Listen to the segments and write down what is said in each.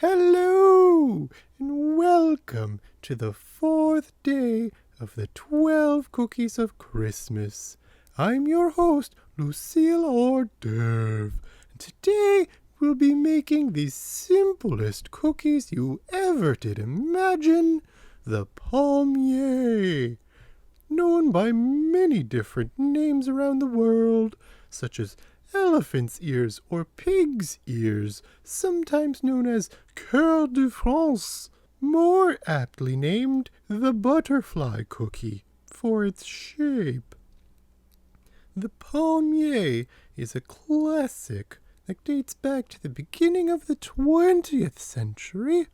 Hello, and welcome to the fourth day of the 12 Cookies of Christmas. I'm your host, Lucille Orr-D'oeuvre, and today we'll be making the simplest cookies you ever did imagine, the Palmiers, known by many different names around the world, such as elephant's ears or pig's ears, sometimes known as Cœur de France, more aptly named the butterfly cookie for its shape. The Palmier is a classic that dates back to the beginning of the 20th century,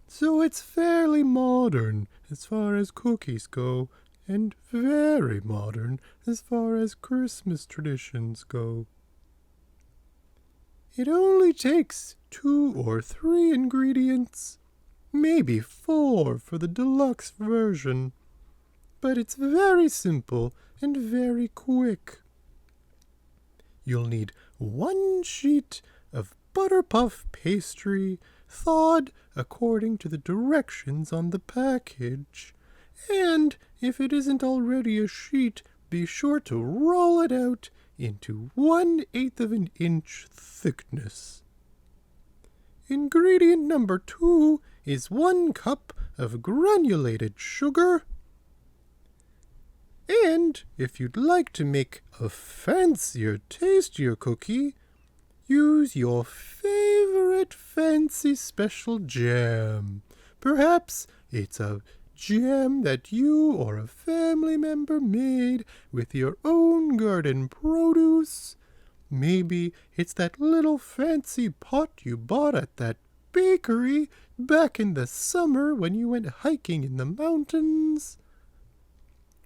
so it's fairly modern as far as cookies go, and very modern as far as Christmas traditions go. It only takes 2 or 3 ingredients, maybe 4 for the deluxe version, but it's very simple and very quick. You'll need 1 sheet of butter puff pastry, thawed according to the directions on the package. And if it isn't already a sheet, be sure to roll it out into 1/8 of an inch thickness. Ingredient number 2 is 1 cup of granulated sugar. And if you'd like to make a fancier, tastier cookie, use your favorite fancy special jam. Perhaps it's a jam that you or a family member made with your own garden produce. Maybe it's that little fancy pot you bought at that bakery back in the summer when you went hiking in the mountains.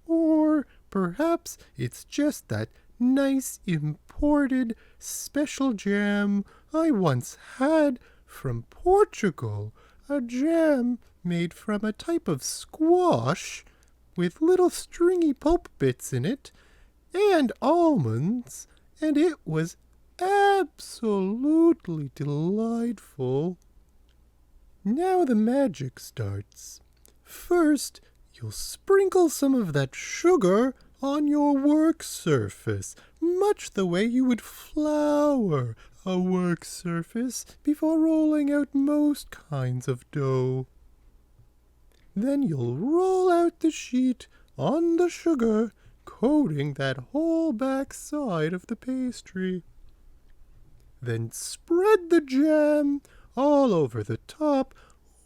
Or perhaps it's just that nice imported special jam I once had from Portugal, a jam made from a type of squash with little stringy pulp bits in it and almonds, and it was absolutely delightful. Now the magic starts. First, you'll sprinkle some of that sugar on your work surface, much the way you would flour a work surface before rolling out most kinds of dough. Then you'll roll out the sheet on the sugar, coating that whole back side of the pastry. Then spread the jam all over the top,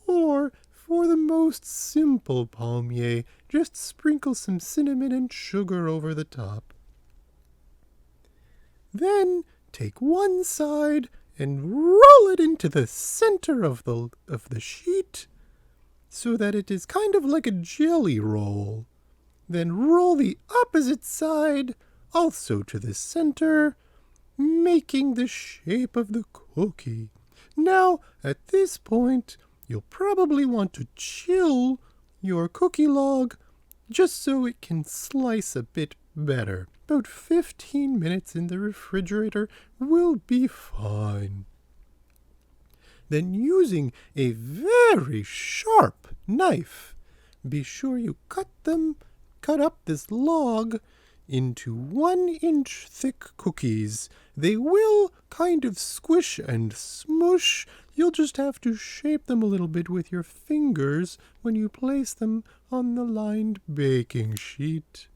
or for the most simple palmier, just sprinkle some cinnamon and sugar over the top. Then take one side and roll it into the center of the sheet, so that it is kind of like a jelly roll. Then roll the opposite side also to the center, making the shape of the cookie. Now, at this point, you'll probably want to chill your cookie log just so it can slice a bit better. About 15 minutes in the refrigerator will be fine. Then, using a very sharp knife, be sure you cut up this log into 1-inch thick cookies. They will kind of squish and smush. You'll just have to shape them a little bit with your fingers when you place them on the lined baking sheet.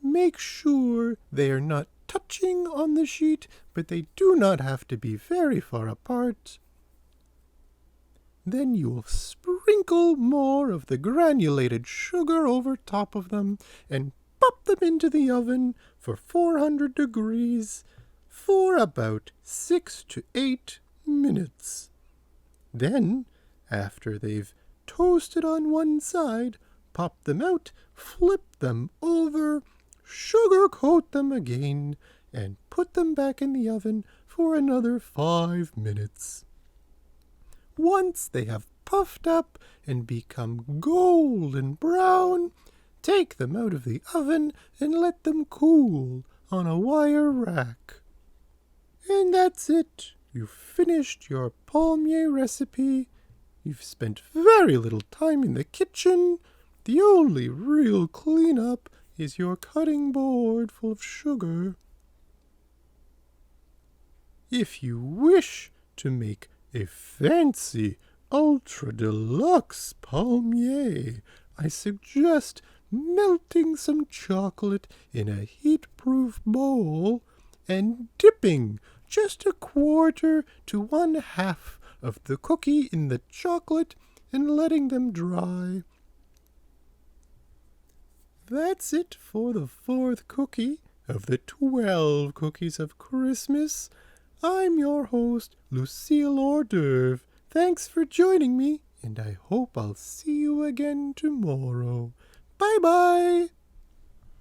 Make sure they are not touching on the sheet, but they do not have to be very far apart. Then you'll sprinkle more of the granulated sugar over top of them and pop them into the oven for 400 degrees for about 6 to 8 minutes. Then, after they've toasted on one side, pop them out, flip them over, sugar coat them again, and put them back in the oven for another 5 minutes. Once they have puffed up and become golden brown, take them out of the oven and let them cool on a wire rack. And that's it. You've finished your Palmiers recipe. You've spent very little time in the kitchen. The only real cleanup is your cutting board full of sugar. If you wish to make a fancy ultra deluxe Palmiers, I suggest melting some chocolate in a heat-proof bowl and dipping just 1/4 to 1/2 of the cookie in the chocolate and letting them dry. That's it for the 4th cookie of the 12 cookies of Christmas. I'm your host, Lucille Orr-D'oeuvre. Thanks for joining me, and I hope I'll see you again tomorrow. Bye-bye!